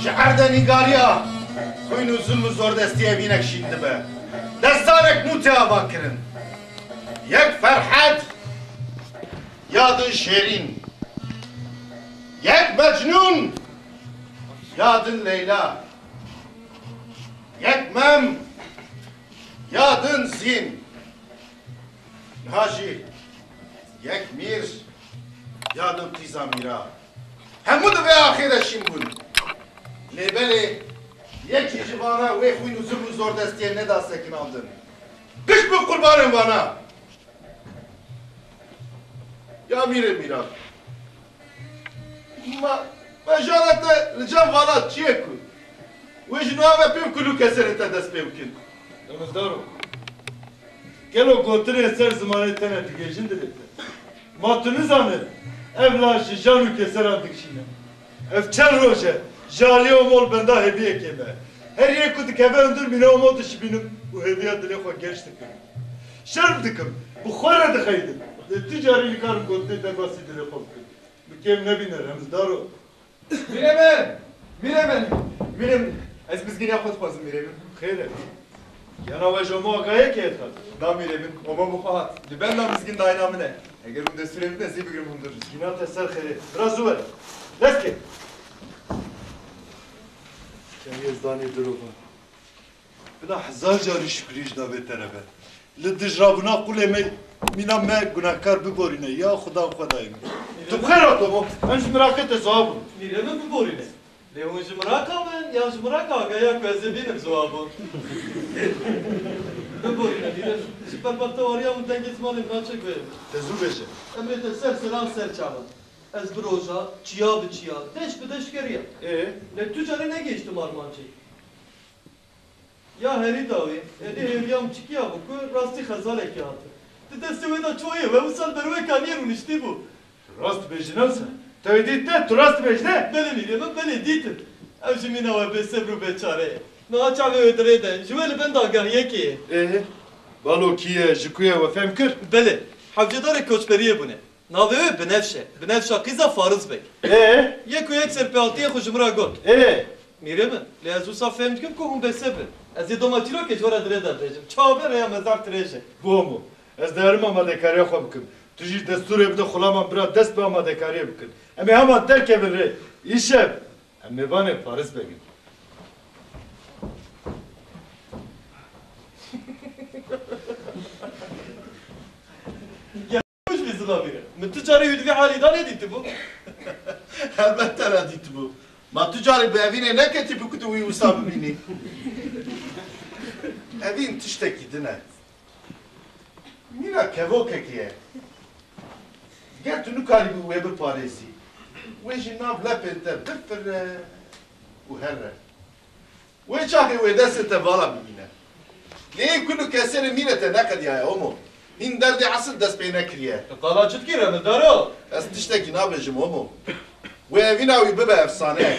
شعر نگاریا خوین و ظلم و زور دستی بینک شیده به دستارک موتیا باکرن یک فرحت یادن شیرین یک مجنون یادن لیلا یک مم یادن زین نهاجی یک میر یادن تیزا میرا همو دو به آخیرشیم بون لیبلی یکی جبانا وی خوین و ظلم و زور دستیه ندا سکن آمدن کش به قربانم وانا یا میره میرا ما جانت لجام وانا چیه کن ویش نوامه پیم کلو کسر تا دست پیم کن دمزدارو گلو گوتره سر زمانه تنه تیگیشن دلیده ما تو نزانه evlaşı janu keseran dikşine. Ev çel roje, jali omol benda hediye keme. Her yer kutu keve öndür mine omol dışı binim. Bu hediye dile koy genç dıkım. Şerb dıkım, bu khore dıkaydım. Ticari likarım kontey de basit dile kopkın. Bu kem ne biner hemiz daro. Mirem, ez biz gine xod xwazim miremim. Xeyre. Yana ve jomo gaye ki ethat. Da miremim, oma bu xahat. Li ben da bizgin daynamine. Eğer bu destürevim de zibigrim hundur. Ginat eser xeyre. Biraz zuver. Leske. Yezdani droga. Bina hazar cari şükriş da beterebe. Li dijrabına kule me mina me günahkar biborine. Ya Xuda Xudayım. Tu bxer atomo. Enş miraket ezabım. Miremim biborine. Leon jimraka ben, ya jimraka gaya közebinem zoabon. Biborine mirem. Süper baktavariya mı dengizmalim naçek verim. Tezu beje. Emrete ser selam ser çağın. Ez bir roja, çiya bi çiya, deş bi deş geriye. Ne tüccarı ne geçtim armancı? Ya heri davi, edi heviyam çıkıya bu, rasti khazalek yatı. Didesi ve da çoğu ve usal berve kaniyerun işte bu. Rast bejinansa. Tevdidde tu rast bejne. Bele miremem, bele ditim. Ev jimina ve be sebru beçare. Naça ve ödreden, jüveli ben de agahiye ki. Balo kiye, jikuye ve femkir. Bele, havcıdarı koçberiye bu ne? Nave benefşe, benefşa kıza Farız Bey. Yek u yek serpealtiye hujumra got. Mireme, le azusa femkim ko hum besebe. Ez ye domatilo ke jora dreda drejim. Çaber ya mezar treje. Bu mu? Ez derim amadekariye xwe bikim. Tu jî desturê bide xulaman bira dest bi amadekariye bikin. Em ê hema derkevin rê. İşev. Em ê vanê Farîs Begin. Kuş bizi la bire. Mütücari hüdvi halida ne ditti bu? Elbette radit bu. Ma tüccarı bu evine ne keti bu kutu uyu usabı bini. Evin tişteki dine. Mira kevo kekiye. Gel tunu karibi uye bir paresi. Uye jinav lepente bifre uherre. Uye çahi uye desete vala bimine. Leyin kunu keseri minete ne kad ya omo. Hin derdi asıl dest beyne kiriye. Kala çıt ki remedaro. Ez tişteki nabejim omo. Uye evina uye bibe efsane.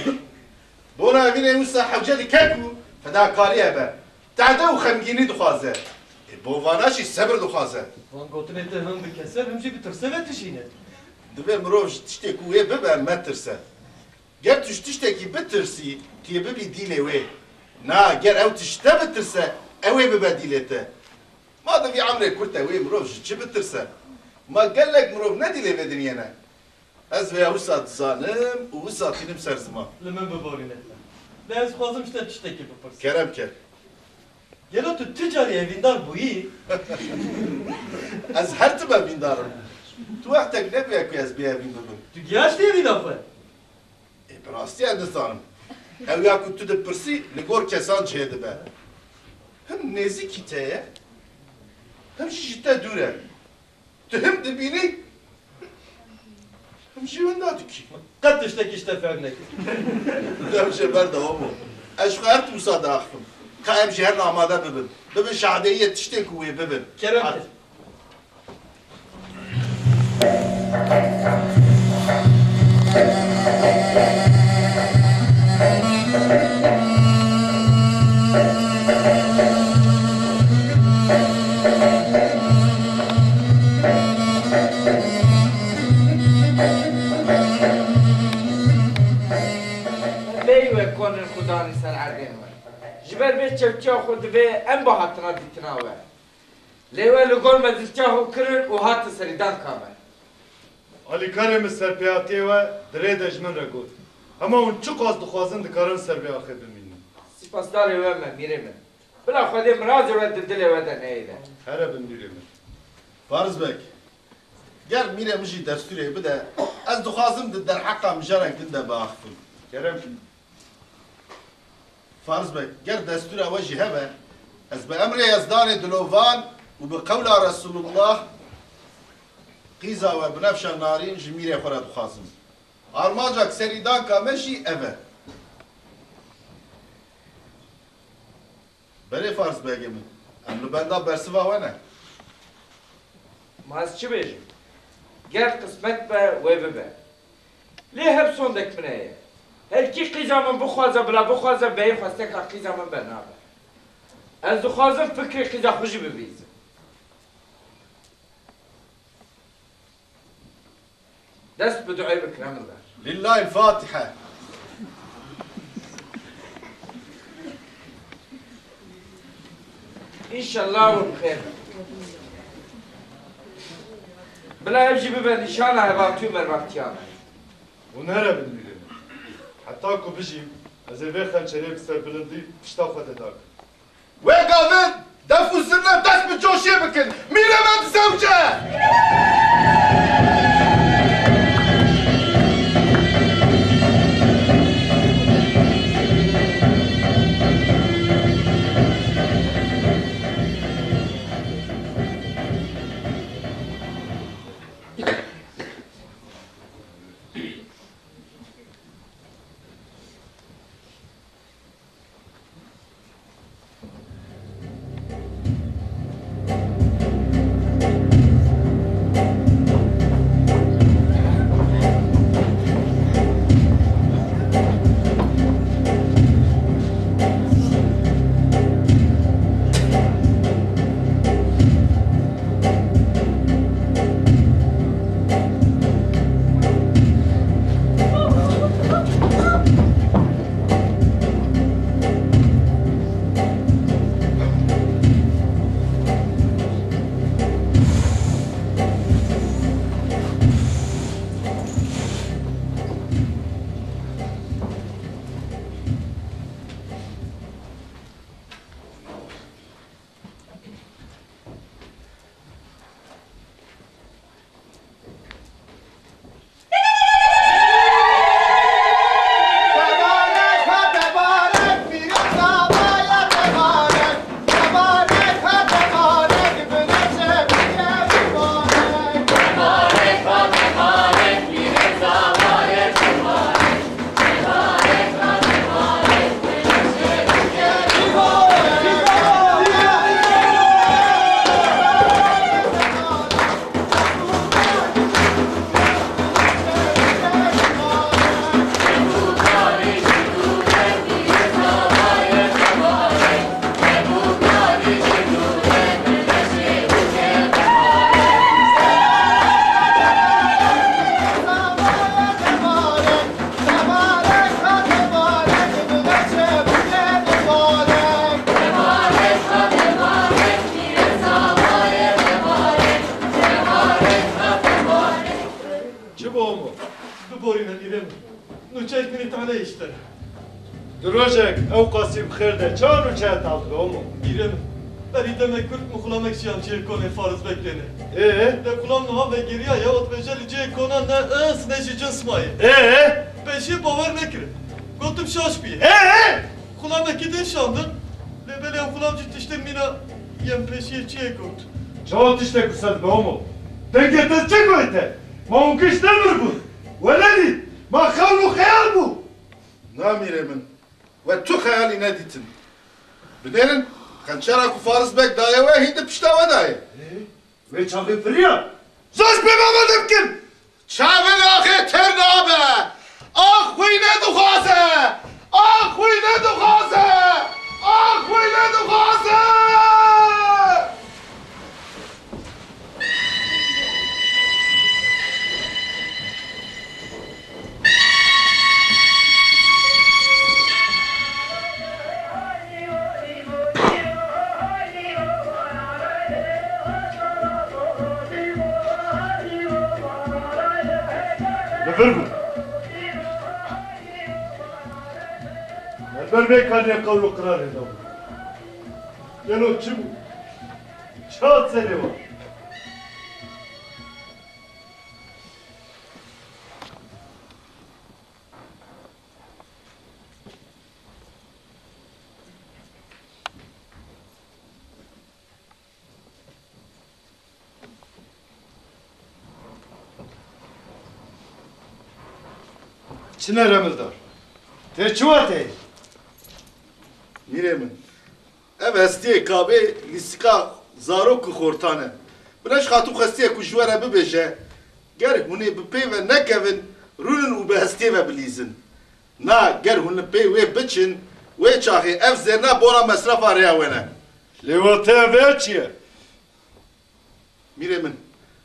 Bona evine yusa havceli keku. Fedakariye be. تعده و خمگینی دخوازه بواناشی صبر دخوازه Van gotinete hem bir keser hem şey bir tırsevet işine. دبه مروف تشتی کوه ببه مترسه گر توش تشتکی بترسی که ببی دیله وی نا گر او تشته بترسه اوی ببه دیلته ما دوی عمره کرده وی مروف چی بترسه ما گلک مروف ندیله به دنیا نه از وی او ساعت زانم او ساعتینم سرزما Lemen beborine. Ne ez xwazim işte tiştekî bipirsim. کرم کر Gelo tu ticari evindar bu iyi. از هر تبه بیندارم تو وقتک نبیه که از بیه بین ببین Tu giyaş diye bir lafı. براستی اندستانم او یا که تو دپرسی لگور کسان چه دبه هم نزیکی تایه هم شیشته دوره تو هم دبینی هم جیون دادو کی Kat tiştek işte fernek. دمشه برده همو اشخه هر تو ساده اخفم که هم جهر ناماده ببین ببین شهدهیه تشته کوه ببین Kerem. zani ser erdên we. Ji ber vê çewçiya xwe divê em bahatina dîtina we. Lê we li gor mezîfça xwe kirin û hat serîdanka me. Alîkarê min serpêhatiyê we dirê de ji min re got. Hema hûn çi qas dixwazin dikarin serpêhaxê bimînin. Spasdarê we me mîrê min. Bila Xwedê mirazê we di dilê we de neyêde. Here bin mirê min. Farzbek, ger mîrê min jî destûrê bide, ez dixwazim di derheqa mijarek din de biaxivim. Kerem Farzbek, ger destûra we jî hebe, ez bi emrê Yezdanê Dilovan û bi qewla Resulullah qîza we bi nefşa narîn ji mîrê xwe re dixwazim. Armacak serîdanka me jî ev e. Berê Farzbekê min, em li benda bersiva we ne. Ma ez çi bêjim? Ger qismet be wê bibe. Lê hep sondek min heye. Herkî qîza min bixwaze bila bixwaze beyê xwesteka qîza min be nabe. Ez dixwazim fikrê qîza xwe jî bibîzim. Dest bi duayê bikire min ber. Lillahi Fatiha. İnşallah ve bixêr. Bila ev jî bibe nîşana hevatû mervattiya me. hûn here bin mirê min. Heta ku bijîm, ez ê vê xençerê bi serbilindî pişta xwe te dakim. Wê gavin def û zirne dest bi coşê bikin. Mîrê me dizewce. Borina mirem. Nu çek beni tane işte. Duracak, ev kasip xerde, çağır uçağı tatlı o mu? Mirem. Beri demek Kürt mu kulamak şiyam çelkone farz beklene. De kulam nuha ve geriye ya ot beceli çelkona ne ıs ne şi cısmayı. Peşi bavar nekire. Gotum şaş biye. Kulam ekidin şandın. Lebele kulam cidişte mina yem peşi çelkot. Çağat işte kusat be o mu? Denge tezcek o ete. Ma unkiş demir bu. Veledi, ma kavlu khayal bu. Namire min. Ve tu hayali ne ditin? Binerin, kançara ku Farzbek daye ve hindi pişta ve daye. Ve çağı fırya. Zoş be mamadım kim? Çavin ahi terne abi. Ah huyne duhaze. Ah huyne duhaze. Ah huyne duhaze. Nefer bu? Nefer bey kaniye kavlu kırar edam. Gel o çi bu? Çat seni var. Çine Remildar. Te çuvate. Miremin. Ev hestiye kabe lisika zarok xortane. Biraş xatu xestiye ku jwara bibêje. Ger hûnê bi pê ve nekevin rûnin û bi hestiye ve bilîzin. Na ger hûn li pê wê biçin wê çaxê ev zêrna bona mesrafa rêya we ne. Levate ve çiye. Miremin.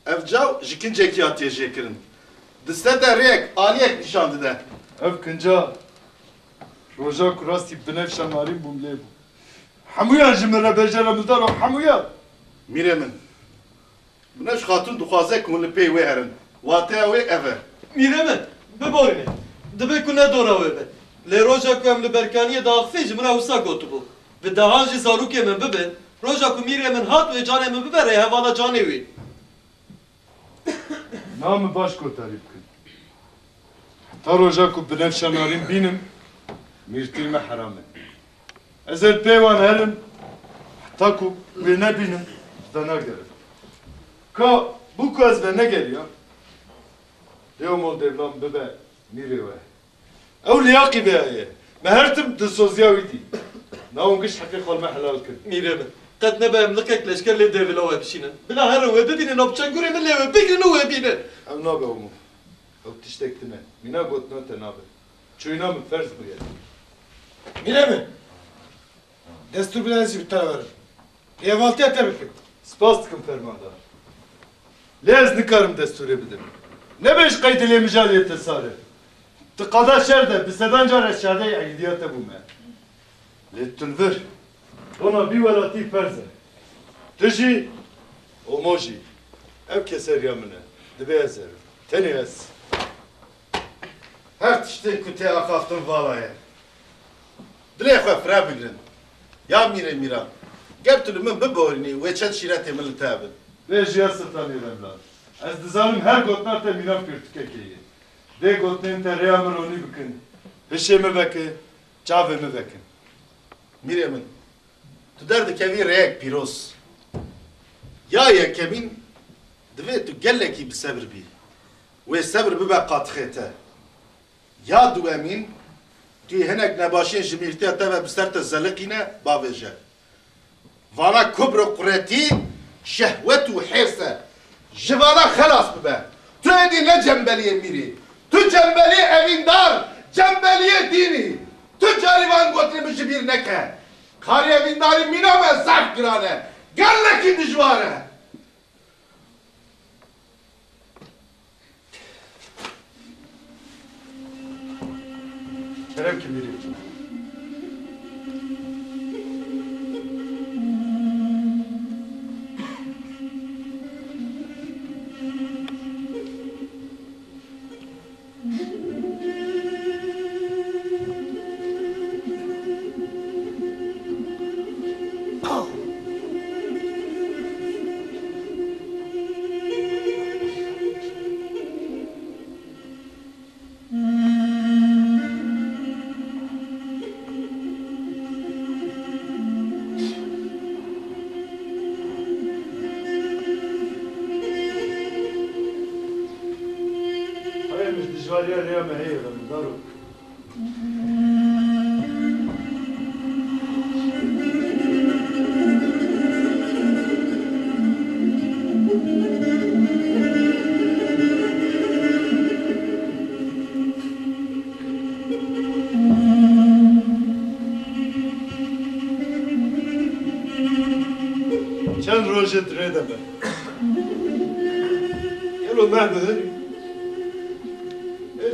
Ev cav ji kincekî hatiye jêkirin. Diste de rêyek aliyek nîşan dide. Ev kınca. Roja kurasti binefşa marim bum lebu. Hamuyan jimere beje Remildar o hamuyan. Miremin. Binaş xatun dixwaze ku hûn li pê wê herin. Wateya wê ev e. Miremin, biborîne. Dibe ku ne dora we be. Lê roja ku em li berkaniyê daxivê ji min re wisa gotibû. Bi dehan jî zarokê min bibe, roja ku mîrê min hat wê canê min bibere hevala canê wê. Namı baş kotarip kın. Ta roja ku binefşa marim binim. Mirtilme harame. Ezel peyvan helim. Hatta ku ve ne binim. Dana gelir. Ka bu kez ve ne geliyor? Leo mol devlam bebe miri ve. Ev liyaki be aye. Mehertim de sozyavidi. Naungiş hakik olma helal kın. Miremin, qed nebe em likek leşker lê devila we bişînin. Bila herin we bibînin opçengurê min lê we bigrin û we bînin. Ev nabe omu. Ev tiştektime. Mina gotna te nabe. Çuyna mı ferz bu yer. Mire mi? Destur bilenisi bir tane verir. Evaltıya tebrik et. Spas tıkım fermanda. Lez nikarım desturi bidim. Ne beş kaydiliye mücadele tesare. Tıkada şerde, bisedan care şerde idiyate bu me. Lettun ver. Ona bir velati ferze. Tiji, omoji. Ev keser yamine. Dibe ezer. Teni ez. Her tiştê ku tê axaftin valaye. Dilê xwe fire bigrin. Ya mîrê mîran. Ger tu li min biborînî wê çend şîretê min li te bin. Ve jiya sırtan yeremler. Ez dizanim her gotnar te miran pürtükekeyi. De gotnin te reyamır onu bikin. Hişemi veki, çavemi vekin. Mîrê min. Tu derdikevî rêyek pîroz. Ya yekemîn divê tu gelekî bi sebir bî. Wê sebir bibe qatixê te. Ya duemîn tu yê hinek nebaşiyên ji mîrtiya te ve bi ser te zeliqîne bavêje. Vana kubr û quretî şehwet û hêrs e. Ji vana xelas bibe. Tu êdî ne cembeliyê mîrî. Tu cembeliyê evîndar, cembeliyê dînî. Tu carivan gotinê ji bîr neke. Karî evîndarî mîna me zerf giran e. Gelekî dijwar e. Kerem ki biri. Hayırmış dijvariye reyame heyre daru. Çend rojet redeme. Gel o mehdi.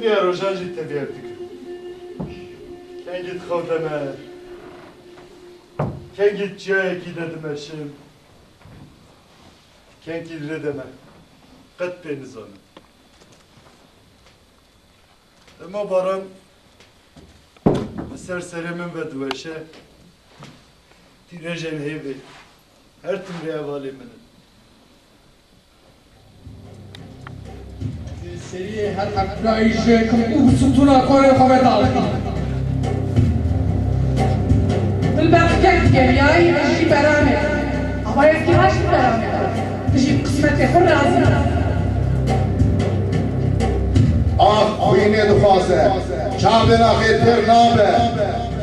Diğer rojanjı tebiyerdik. Ken git kavdeme. Ken git ciyeki dedim eşim. Ken git redeme. Kat peniz onu. اما باران سر سرمن بدوشه تیرژن هیوی هر تمری اوالی منن سری هر افرایشه کم او ستونا کوره خواه دالکی بالبرکت گریایی اشی برامه اما یکی هشت برامه تجیب قسمت خور رازی خوینه دخوازه چابن آخی تر نامه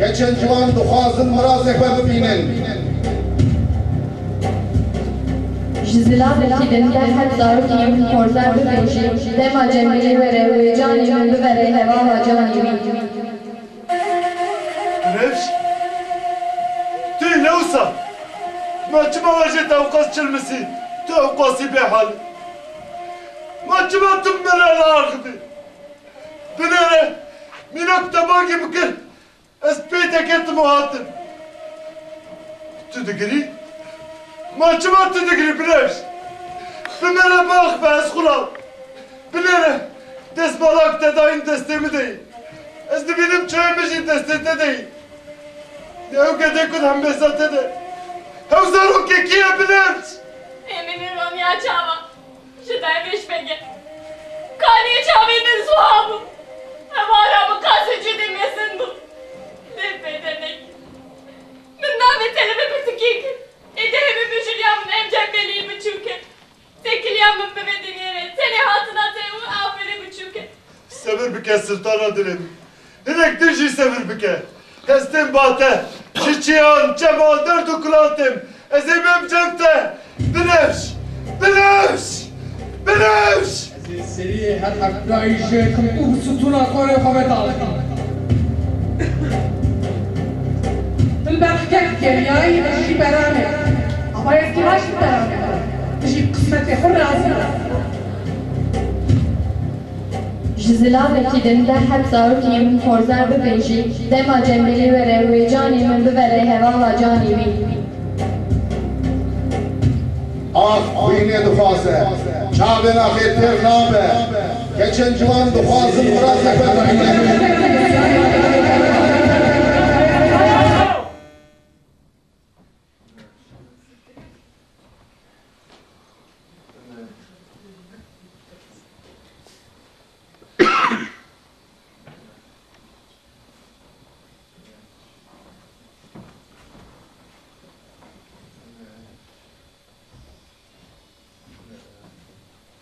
geçen civan duhazın mırazek ve bibinin Jizlan ekidin gel hep zarutiyim korzer bibeci dema cemili vere ve canimi bivere heva ve canimi Nefş tüy ne usa maçıma vajı tavkas çılmısı tavkası behal maçıma tüm merala arkıdı binere minak tabağı gibi kır اسپیت کت مهاتم تو دگری ما چما تو دگری بنش بمره باخ به از خلال بنره دست بالاک تداین دستمی دی از دبینم چای مجید دستت دی او گده کن هم بساته دی او زارو که کیه بنرش Emini Ronya çava şidday beş bege kaniye çavinin suhabı hevara bu kasıcı demesin bu Demek. Min namet elime bitikik. Edehimi bücülyamın emcembeliği büçüke. Tekiliyamın bebediniyere. Seni hatına tevu aferi büçüke. Sabır bike sultana dilim. Direk dirci sabır bike. Kestim bate. Şiçiyan, cemal, dördü kulantım. Ezimim cemte. Binevş. Binevş. Binevş. سری هر افرایشه کم او ستونا کوره خواه دالکی بالبرکت گریایی اشی برامه اما یکی هشت برامه تجیب قسمت خور رازی Jizlan ekidin gel hep zarutiyim korzer bibeci dema cemili vere ve canimi bivere heva ve canimi خوینه دخوازه چابن آخی تر نامه geçen civan duhazın mırazek ve bibinin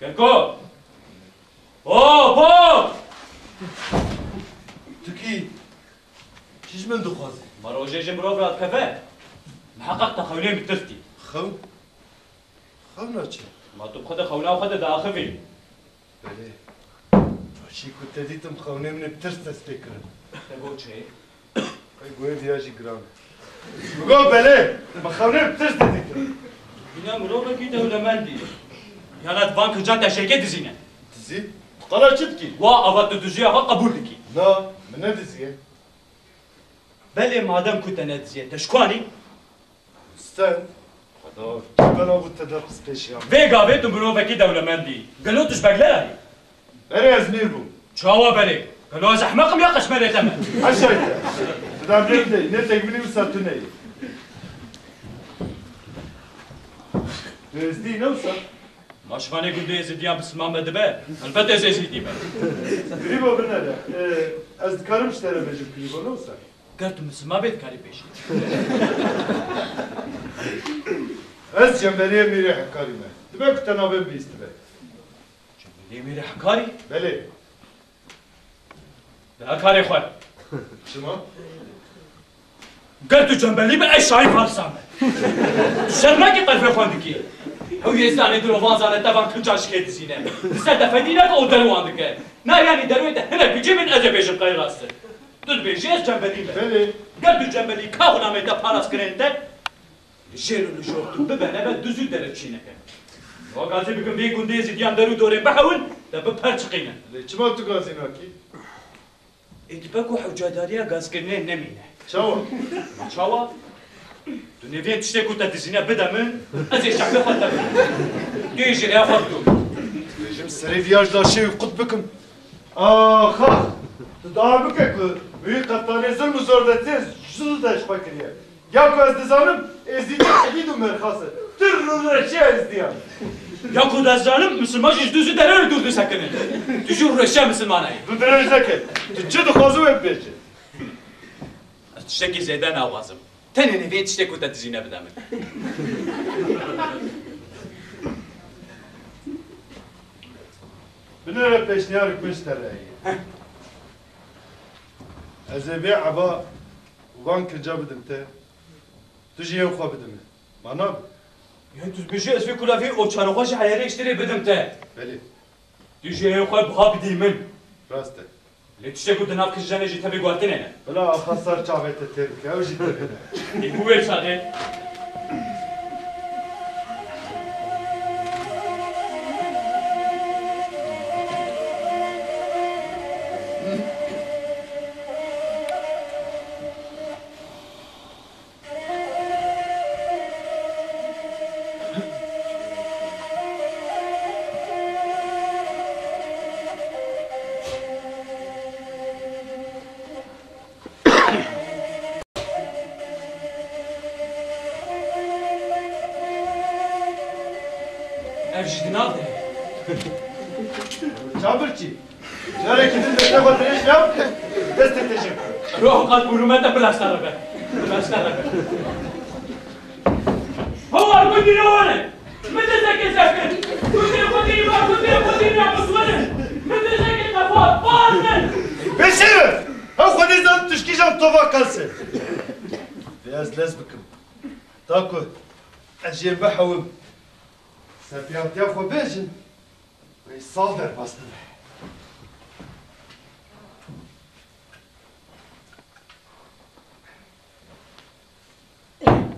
Kerko! Hop hop! Tüki. Şiş min dukhazı. Maroje برو برات كفى محقق تخولين بترتي خو خو ناچه ما تبخد خونا وخد داخفي بله شی کو تدیتم خونه من بترس تسپیکرم تقول شيء ای گوی دیاجی گرام بگو بله ما خونه بترس تدیتم بنا مرو بكي دولمندي يانات بانك جانتا شركه دزينه dizi قلا چتکی وا افات دزيها قبول لكي لا من نه diziye بله مادام كنت انا دزيه تشكواني استن خدا ben bu tedavüs peşiyam فيغا بيتم مرو بكي دولمندي قالوا تشبق لها nereye ezmir bu شاوا بالي قالوا زحمقم يا قشمري تمام aşağıda tedavüs ne tekmini mi satın ne Özdi ne olsa ماشفاني قلت لي زيديان بسمام دبا الفتى زي زيدي بقى Gribo bu ne de? Az karım işlere becim gribo ne olsa? قلت مسما بيت كاري بيشي Az cemberiye miri hakarime. Demek tenabem bir istime. ليه ميري حكاري Beli. لا كاري خوي Şuma? قلت جنبلي بأي شاي فارسامة شرمكي طرف خوندكي هو يزاني دروفان زاني تبان كل جاش كيد زينة سد فدينك او دروان دك نا يعني درويته هنا بيجي من ازي بيجي بقاي راسه تد بيجي جنبلي Beli. قلت جنبلي كاغنا ميتا باراس كرينتك جيرو لجورتو ببنا بدوزو درتشينك وقازي بكم بي قندي زيديان درو دورين بحول دب برشقينا Çima tu gazinaki? اتباكو حجاداريا غاز كرنين نمينه Çava. شاوا تو نيفين تشتكو تدزينا بدا من ازي شعبي خطا يجي يا خطو Becim seri viyajda şey kut bıkım. Ah ah. Daha bu ki büyük kaptanı zulmü zorbetsiz şunu da iş bakırıyor. Ya ku ez dizanım ezdiğince şehid merhası. Tırrı şey ezdiyan. Ya ku dezcanım Müslüman jiş düzü dereri durdu sakını. Düzü reşe Müslümanayı. Du dereri zeki. Tu çı dıxazı ve beşi. Tişteki zeyden avazım. Tenini ve tiştek ku tetizine bidemin. Binere peşniyar hükmüş terreyi. Ez ebe aba van kırca bidim te. Tu jiye ukha bidim. Mana Ya düz bir şey esvi kulafi o çarıkhoş hayali işleri bidim te. Beli. Düzü ya ukha buha bidimin. Raste. Le tiştek ku denav kışjane jitabi guartinene. Bela hasar çavete terke. Ev jitterine. Bu çare. Çabırçı. Şöyle gidin de ne kadar iş yap. Destekleşim. Ruh kalp hürmete plastarı be. Plastarı be. Havar bu dini oğle. Mete zeki zeki. Kudiri kudiri var kudiri kudiri yapısları. Mete zeki kafa. Bağırın. Beşir! Ha kudizan tüşkişan tova kalsın. Beyaz lezbikim. Taku. Ejir behavim. Sepiyat yafo bejin. Ve salder bastı.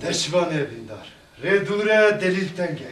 Deşvan evindar. Redure delil tenge.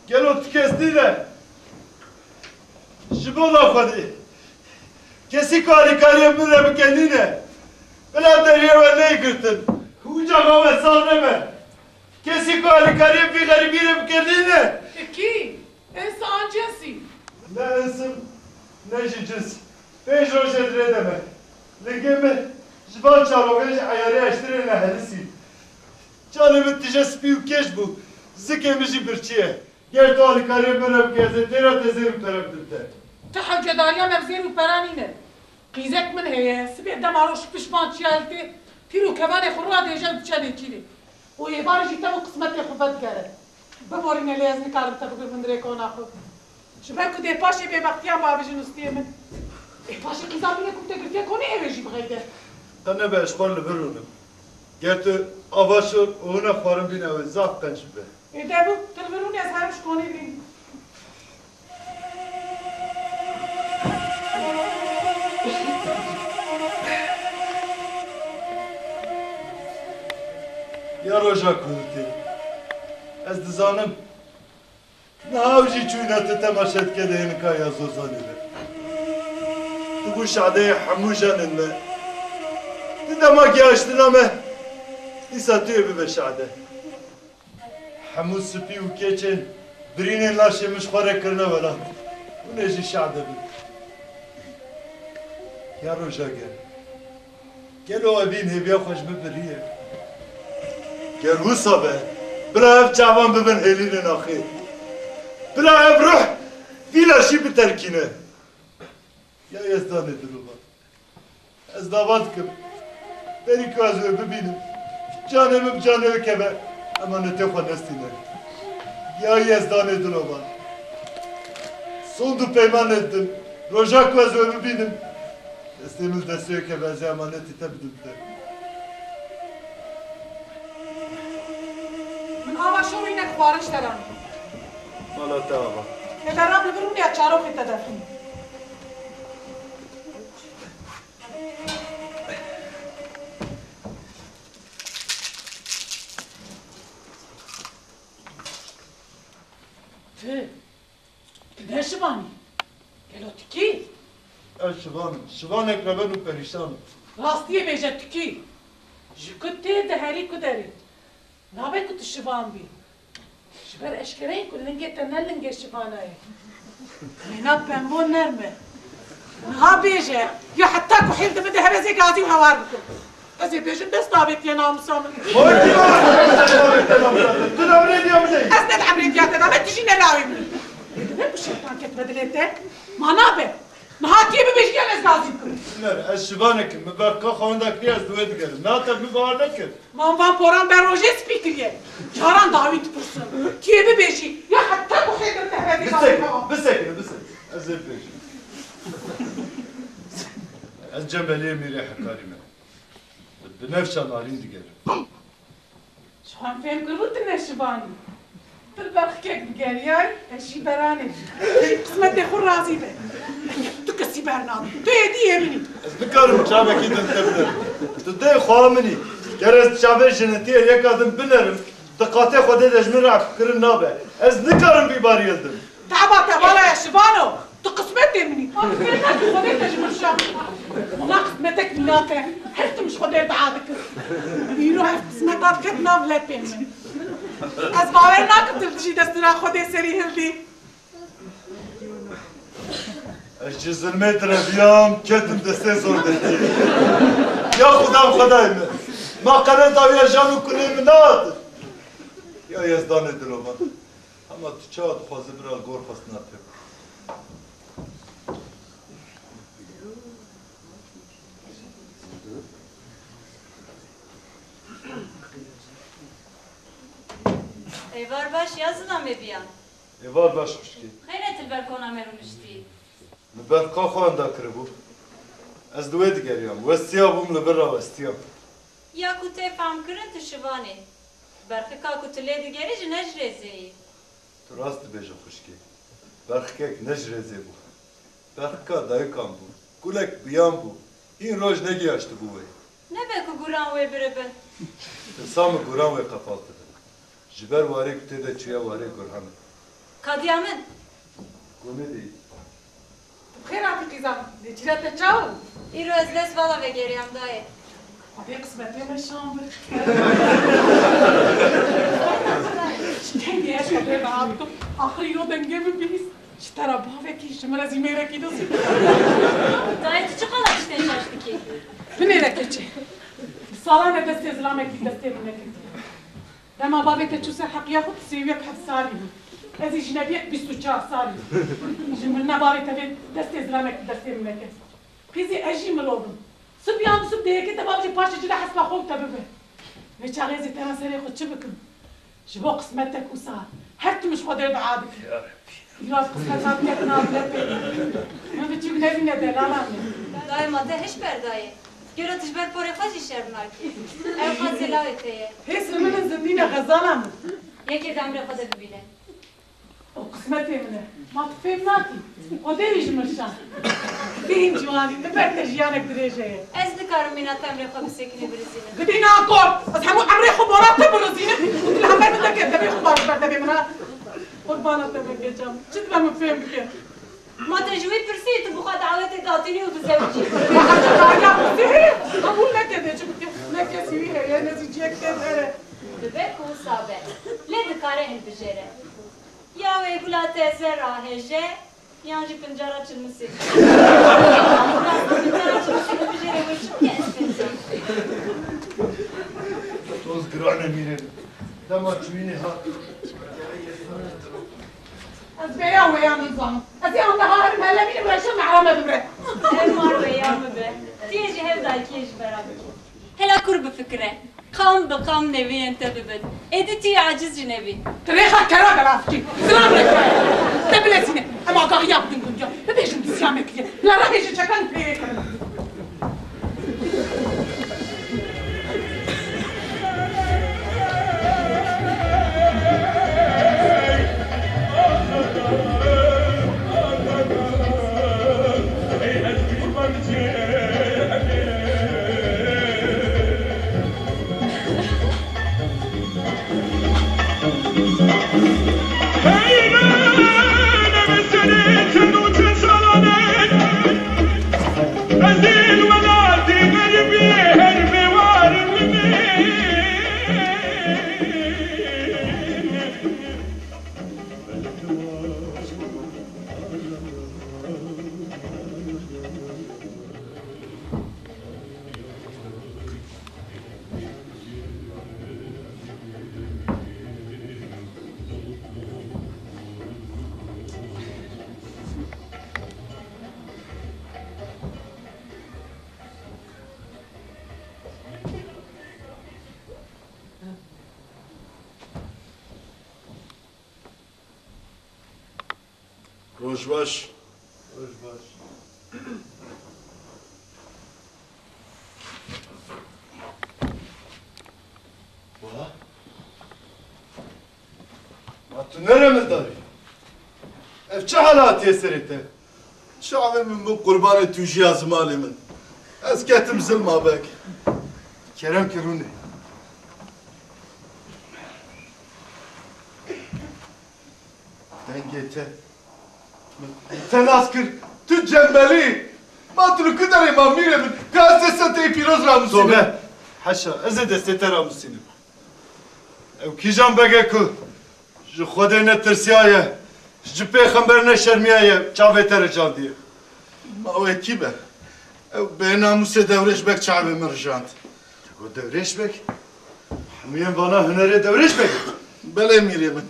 Gel o tükestiyle. Jibola khadi. Kesi kari kariye mire kendine. Bela deriye ve ne girtin. Ucağa ve sahneme. Kesi kari kariye bir garibine kendine. Ki? İnsan cinsi. Ne isim, ne cins. Beş roş edire deme. Ligeme, jban çarogaj ayarı eştirene helisi. Canımı tije spiyu keş bu. Zikemişi birçiye. Gel doğalı kariye mürem geze, dera tezerim taraftıkta. تحوجة داريا مبزير وبرانينه قيزك من هي سبي دم عروش بشمان شيالتي تيرو كمان خروا ديجان تشاني تشيلي ويبار جيتا وقسمتي خفت كاره بمورينا لازم كارم تبقى من دريكون اخو شبابكو دي باشي بي بختيان بابجن استيمن باشي قيزامية كنت قلتيا كوني ايجي بغيته Tane be eşbarlı verunum. Gertü avaşır, oğuna xarım bin evi zaf kançı be. دابو تلفروني ازهر شكوني بين Ya roja kuruti. Ez dizanım. Ne avcı çuynatı temaşet kedeyini kaya zozanıdır. Tu bu şadeye hamujanınla. Tu demek yaştırame. İsatıyor bir beşade. Hamu sıpi u keçen. Birinin laşemiş xore kırna vela. Bu neci şade bir. Ya roja gel. Gel o evin hebiye hoş bir biriye. Gel husa be. Bla ev cavan bibin helinin ahi. Bla ev ruh. Vila şi bir terkine. Ya yazdan edir ulan. Ez davat kım. Beni kazı bibinim. Canımım canı kebe. Emanete xanestine. Ya yazdan edir ulan. Sondu peyman ettim. Rojak kazı bibinim. Destemiz de söyle kebe emanet itebidim de. من آوا شو اینک خارج دارم مالا تابا برام لبرون يا تشارو في تدفن ne şıvanı? Gel o tiki. şivanek ve ben u perişanım. Rastiye beje tiki. Jikutte de heri kuderi. Nabe kutu şıvan bi. Şiber eşkereyin ku linge tenellinge şıvanayı. Mena pembon nerme. Ha beje. Ya hatta ku hilde bide heveze gazi u havar bikum. Ezi bejim dest davet ya namusamın. Oy tu da ne diyor bize? Az ne amret ya da ben tijine lavim. Ne bu şeytan ketmedilete? Mana be. Nahatiye bir beşgen ez gazi bikum. Ez şivanekim, müberka xavanda kriyaz duve digerim. Nata bir bağır nekir. Man van poran ben roje spikriye. Caran davet pursun. Tiye bir beşi. Ya hatta ku hilde bide heveze gazi u Bisekine. Ez hep peşin. Ez cembeliye mire hakarime. Binefşan alin digerim. Şu an fem kırıldı ne şıvanı. Tılbak kek geriyay, eşi berane. Kısmet de kur razı be. Tu kesi bernan. Tu yedi yemini. Ez nikarım çaveki döntebilirim. Tu de xamini. Gerez çave jenetiye yekadım binerim. Tıkate xode dejmira kırın nabe. Ez nikarım bir bar yıldım. Tabala ya şıvano. Tu kısmet yemini. Ama kırıklar ki xode tecmurşam. Ona kısmetek minate. Her tümüş xode dağadık. Biro hef kısmet adıket nav lepemi. از باور نکردم چی دست را خود سری هلدی. از 100 متر بیام کتم دسته زور دستی. یا خدایم. ما قرار داویا جانو کنیم ناد. یا یزدان دلوما. اما تو چاد خوازه برای گور خواست نتیم. Evar baş yazılan mı bir an? Evar baş hoşki. Hayretil berkona meruluşti. Müberka xavanda kırıbu. Ez duve digeriyam. Vestiyabum libera vestiyab. Ya kute fam kırın tışıvani. Berkika kutule digeri jinej rezeyi. Tu rast beja hoşki. Berkek nejreze bu. Berka dayıkan bu. Kulek biyan bu. İn roj ne giyaştı bu vey. Ne beku guran ve birebe? Samı guran ve kapaltı. Jiber vare küte de çiya vare gurhanı. Kadiyamın. Gome değil. Khairat kızam. Necirete çav. İro ezles vala ve geriyam dayı. Hadi kısmet yeme şambır. Denge şöyle dağıttım. Ahri o denge mi biz? Ştara baveki şımra zimere ki dosi. Dayı tüçük ala işte şaştı ki. Bine keçi. Salane deste izlamek ki deste bine keçi. Dema babete çuse hak yahut siviyek hafsari. Ez ijnebiyek 24 sali. Jimrna babete ben deste izlamek ki deste bine keçi. Kızı ejimil oldum. Sıbyan sıb diye ki babacı paşacıyla hasba xov tabibe. Ve çağızı tera seri xutçu büküm. Jibo kısmetek usa. Her tümüş xoder dağadık. Ya Rabbi. Ya kısmet abi yakına abilepe. Ben bir tüm nevine de lalam. Dayı madde hiç ber dayı. Göre tişber pore faş işermler ki. Ev fazla öteye. Hes rımının zindine gazala mı? Yeke demre fada bibile. O kısmet emine. Matfem nati. O deviş mırşan. Deyim civani. Ne berte jiyanek direjeye. Ez dikarım mina temre fa bisekine birizine. Gidina akor. Az hemu amre xubarat birizine. Kutlu haber mi deke tabi xubarat berde bimra. Kurbanat tabi geçem. Çıt ben mufem bike. ما تجوي برسيت بخا دعوتي تعطيني وبزوجي. قبول لك يا جبتي لك يا سويها يا نزيجيك تبره. ببك وصابه. لا دكاره البجره. يا ويقولا تزرع هجه. يانجي بنجارة المسيح. Toz grane mirelim. Dama çüyini ha. Az beya ويا نظام. أزي عند هارم هلا مين برشام عرامة ببره. المار ويا مبه. تيجي هبدا كيش برامج. هلا كرب فكرة. قام بقام نبي أنت ببد. إدتي عجز جنبي. تريخا كرا بلافتي. سلام لك. تبلسيني. أما قاعد بدين كنجا. ببيجم بسيامك ليه. لا راح يجي شكان فيك. روش باش روش باش ما تو نرمز داری اف چه حالاتیه سریته؟ شعبي من بو قربان توجي ازمالي من از كتم زلمة باك کرم کرونه دنگيته تناسكر تو جنبلي ما تركو داري ما ميري من كاز دستي بيروز راموسيني توبه حشا از دسته راموسيني او كيجان بگه که جو خوده نترسیایه جو پیغمبر نشرمیایه چاوه تر جان دیه ما هو كيبه او بناموس دورش بك شعبي مرجانت تقول دورش بك همين وانا هنره دورش بك بله ميري من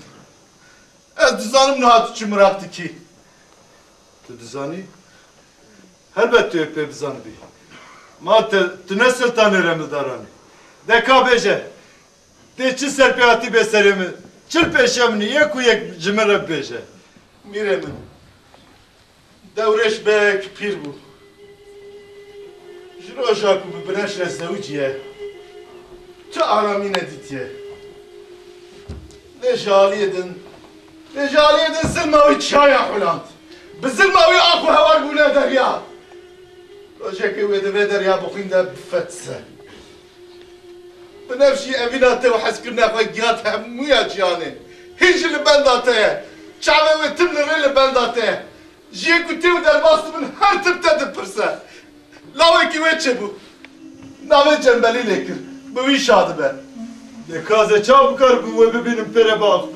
از دزانم نهاتو چي مراقتي كي تو دزانی؟ هلبت تو پی بزان بی ما تنه سلطان رمزدارانی دکا بیجه ده چی سرپیاتی بسرمی چل پیشمنی یک و یک جمره بیجه ميري من دورش بك پیر بو جروجاكو ببناش لزوجيه تو آرامی ندیتیه لجالي دن زلماوي تشايا حولانت بزلماوي اخو هوار بونا دريا روجاكي ويدا في دريا بخين دا بفتسه بنفسي اميناته وحسكرنا خويات همويا جاني هيج اللي بنداته شعبي ويتمن اللي بنداته جيكو تيو درباس من هر تبتا دبرسه لاوكي ويتشبو ناوي جنبالي لكر بوي شادبه دکازه چا بکار بو ببینم پره باخت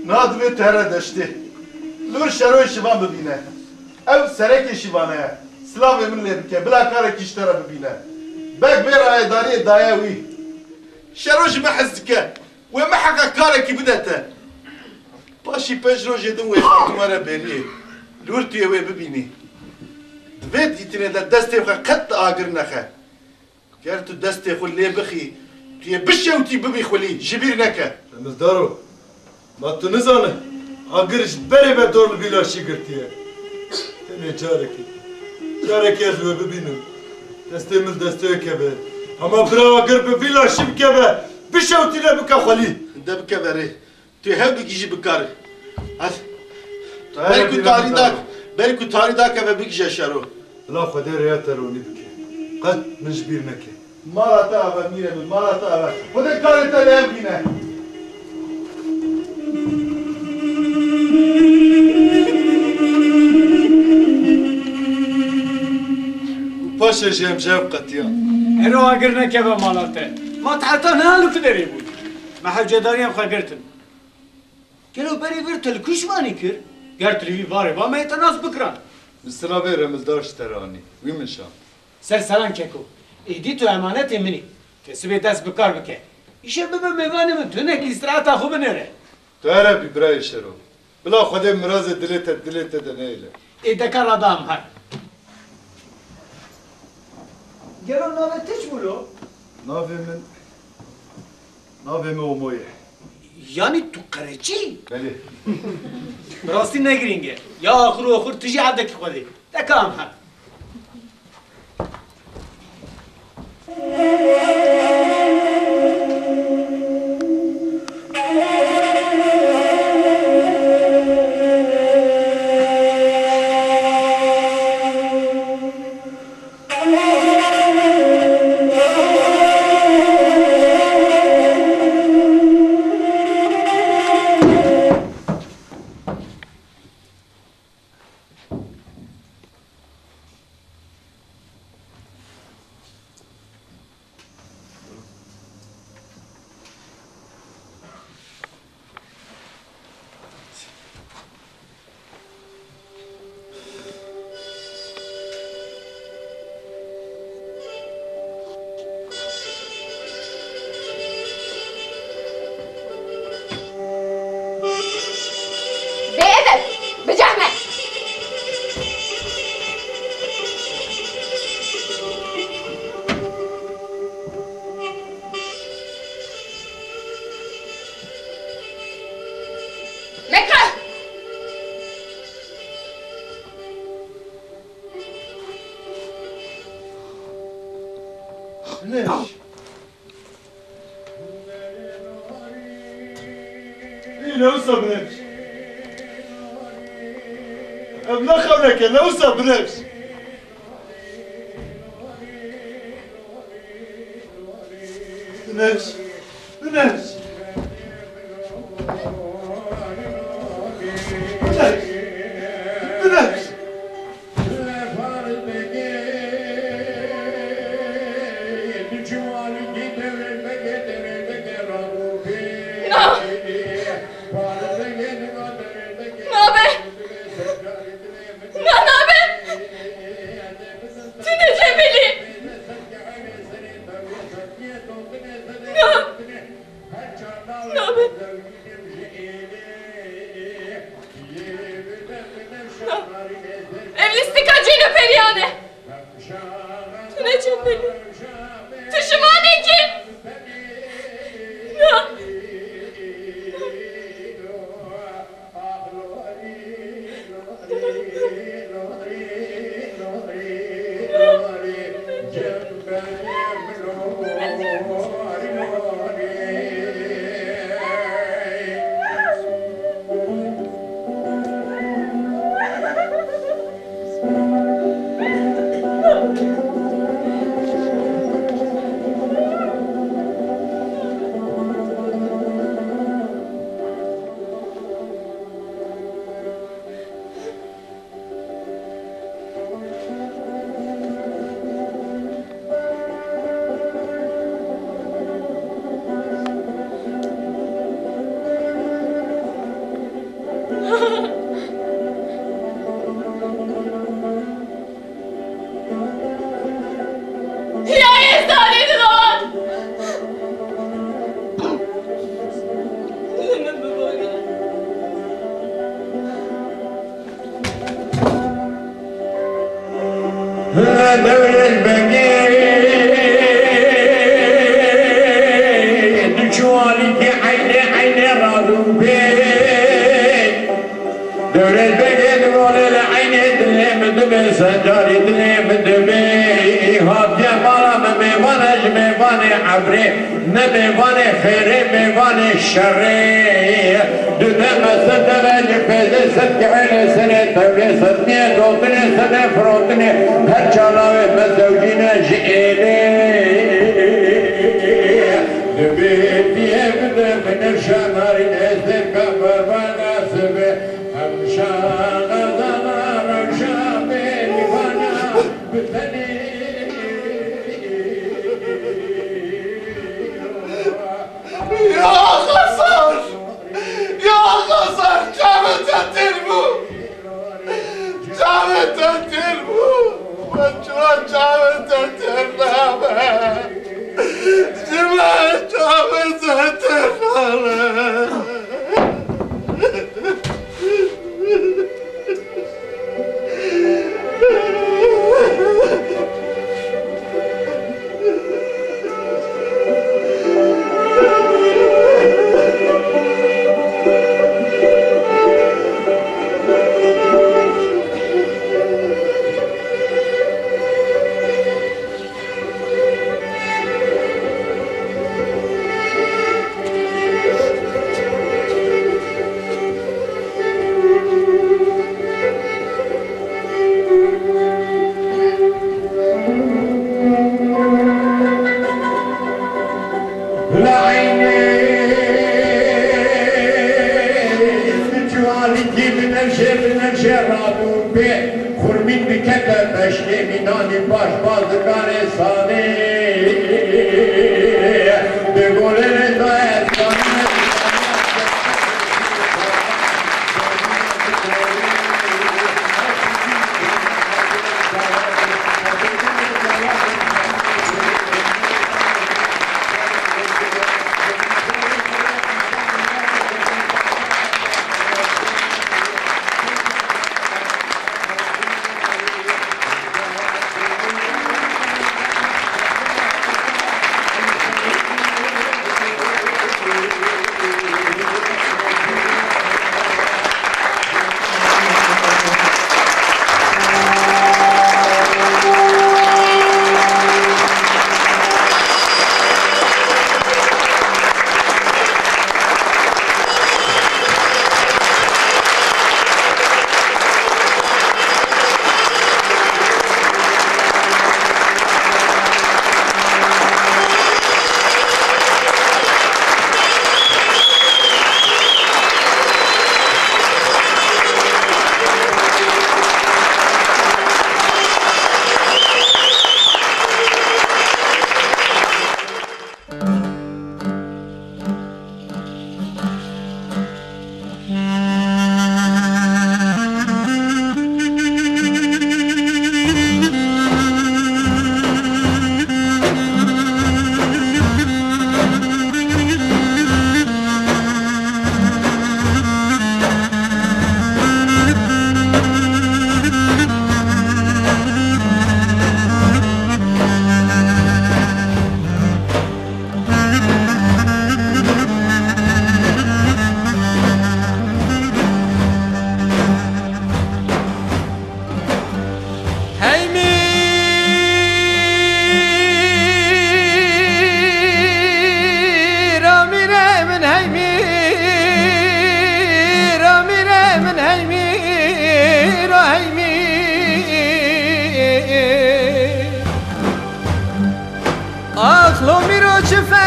نادوی تهره دشتی لور شروع شیوان ببینه او سرک شیوانه سلاوی من لی بکه بلا کار کشتره ببینه بک بیر آیداری دایه وی شروعش محزکه و محقا کاره کی بدته باشی پنج روز دون وی خاتماره بینی لور توی وی ببینی دوید ایتینه در دسته خواه قط آگر نخه گر تو دسته خو لی بخی توی بشوتی ببی خولی جبیر نکه رمزدارو ما تو نزانه آگرش بری به دور بیلاشی گرتیه تنه چارکی از رو ببینم دسته مل دسته که به اما برا آگر به بیلاشی بکه به بشوتی نبکه خولی ده بکه بره توی هر بگیجی بکاره هد بلکو تاری دا که به بگیجه شرو لا خدا ریات رونی بکه قد مجبیر نکه مالا تا آبه میره من مالا تا آبه خدا کاری تا لیم بینه پاشه جیم جب قطیان ارو اگر نکه به مالاته ما تحتا نهالو که داری بود ما حوجه هم خواه گرتن گلو بری ورتل کشمانی کر گرتلی باره با ما ایتناس بکران مثلا به رمزدار شترانی وی منشان سرسران ککو ایدی تو امانت منی کسی به دست بکار بکه ایشه ببه میوانی من تو نک استراحتا خوب نره تو هره بی برای شروع بلا خدا مراز دلیت دنیله ایده کار آدم هر گلو ناوه تیچ بولو؟ ناوه من اومویه یعنی تو قرچی؟ بله راستی نگرینگه یا آخر تجی عدکی خودی دکام هر لوسا بنفس ابلا خونك لوسا بنفس بنفس بنفس بنفس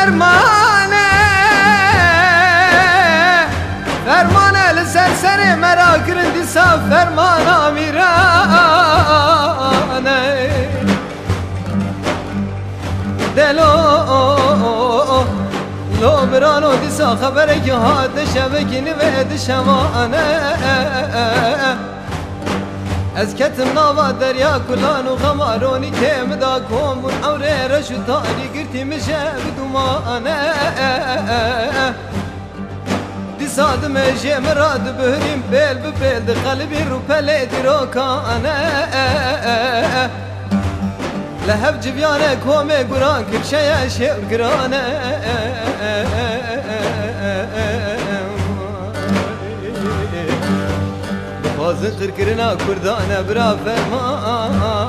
فرمانه فرمانه لسرسر مرا گرندی سا فرمان آمیرانه دلو لو برانو دیسا خبره که حاد شبکی نوید شمانه از کتم ناوا دریا کلان و غمارونی که مدا کن بون عوره رشو تاری گرتی مشه بدومانه دی سادم جیم راد بهریم بیل ببیل دی قلبی رو پله دی روکانه لهب جبیانه کومه گران کرشه شیر گرانه بخوازن قرقرنا کردانه برا فرمان